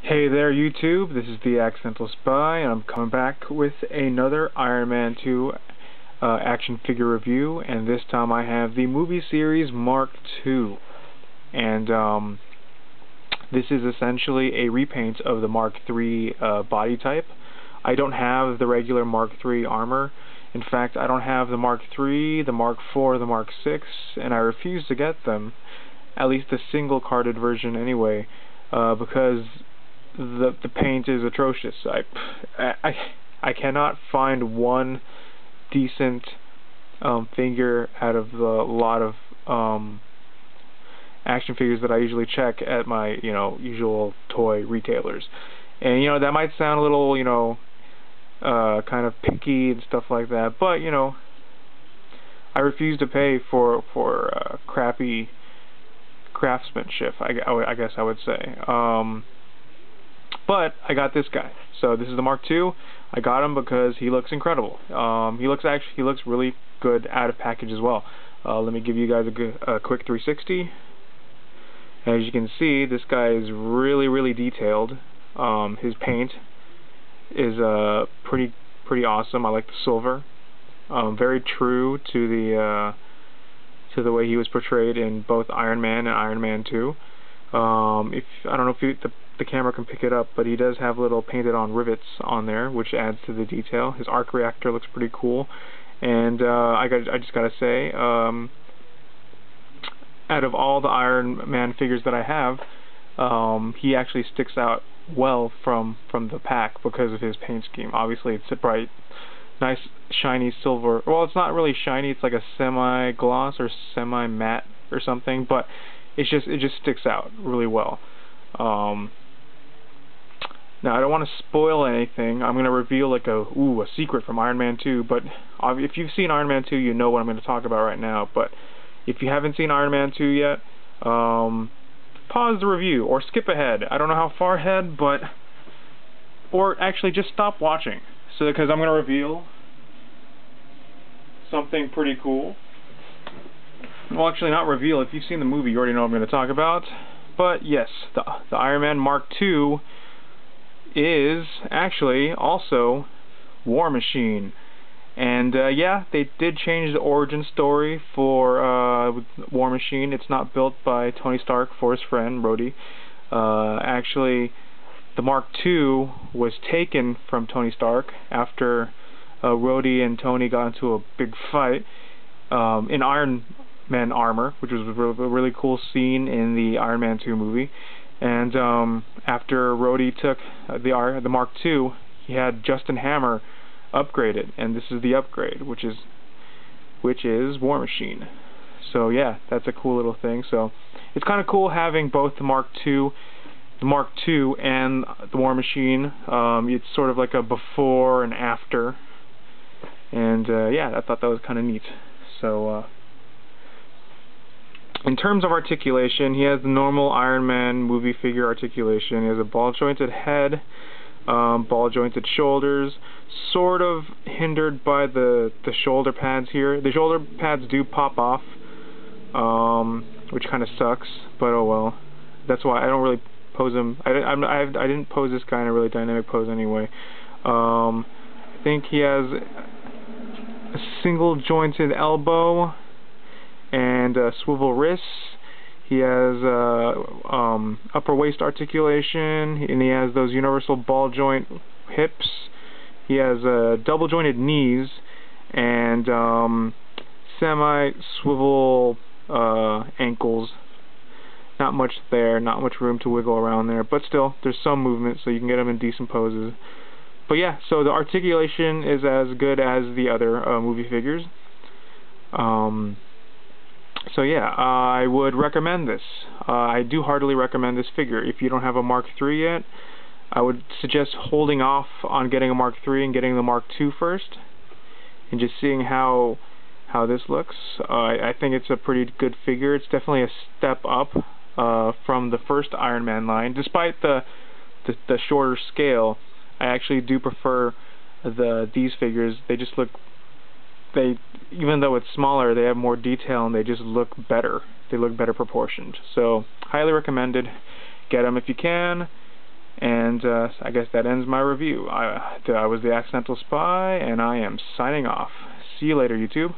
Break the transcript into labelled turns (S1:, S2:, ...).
S1: Hey there YouTube, this is the Accidental Spy, and I'm coming back with another Iron Man 2 action figure review, and this time I have the movie series Mark II. And this is essentially a repaint of the Mark III body type. I don't have the regular Mark III armor. In fact, I don't have the Mark III, the Mark IV, the Mark VI, and I refuse to get them, at least the single-carded version anyway, because the paint is atrocious. I cannot find one decent figure out of the lot of action figures that I usually check at my usual toy retailers. And that might sound a little kind of picky and stuff like that, but I refuse to pay for crappy craftsmanship, I guess I would say. But I got this guy. So this is the Mark II. I got him because he looks incredible. He looks really good out of package as well. Let me give you guys a quick 360. As you can see, this guy is really detailed. His paint is pretty awesome. I like the silver. Very true to the way he was portrayed in both Iron Man and Iron Man 2. I don't know if the camera can pick it up, but he does have little painted on rivets on there, which adds to the detail. His arc reactor looks pretty cool, and I just gotta say, out of all the Iron Man figures that I have, he actually sticks out well from the pack because of his paint scheme. Obviously, it's a bright, nice, shiny silver. Well, it's not really shiny. It's like a semi-gloss or semi-matte or something, but it just sticks out really well. Now, I don't want to spoil anything. I'm going to reveal like a secret from Iron Man 2, but if you've seen Iron Man 2, you know what I'm going to talk about right now. But if you haven't seen Iron Man 2 yet, pause the review or skip ahead. I don't know how far ahead, or actually just stop watching. So because I'm going to reveal something pretty cool. Well, actually not reveal. If you've seen the movie, you already know what I'm going to talk about. But yes, the Iron Man Mark II is actually also War Machine. And yeah, they did change the origin story for War Machine. It's not built by Tony Stark for his friend Rhodey. Actually, the Mark II was taken from Tony Stark after Rhodey and Tony got into a big fight in Iron Man armor, which was a really cool scene in the Iron Man 2 movie. And after Rhodey took the Mark II, he had Justin Hammer upgraded, and this is the upgrade, which is War Machine. So yeah, that's a cool little thing. So it's kind of cool having both the Mark II and the War Machine. It's sort of like a before and after, and yeah, I thought that was kind of neat. So in terms of articulation, he has the normal Iron Man movie figure articulation. He has a ball-jointed head, ball-jointed shoulders, sort of hindered by the shoulder pads here. The shoulder pads do pop off, which kind of sucks, but oh well. That's why I don't really pose him. I didn't pose this guy in a really dynamic pose anyway. I think he has a single-jointed elbow and swivel wrists. He has upper waist articulation, and he has those universal ball joint hips. He has double jointed knees and semi swivel ankles. Not much there, not much room to wiggle around there, but still there's some movement, so you can get him in decent poses. But yeah, so the articulation is as good as the other movie figures. So yeah, I would recommend this. I do heartily recommend this figure. If you don't have a Mark III yet, I would suggest holding off on getting a Mark III and getting the Mark II first, and just seeing how this looks. I think it's a pretty good figure. It's definitely a step up from the first Iron Man line. Despite the shorter scale, I actually do prefer these figures. They just look. Even though it's smaller, they have more detail and they just look better. They look better proportioned. So, highly recommended. Get them if you can. And I guess that ends my review. I was the Accidental Spy, and I am signing off. See you later, YouTube.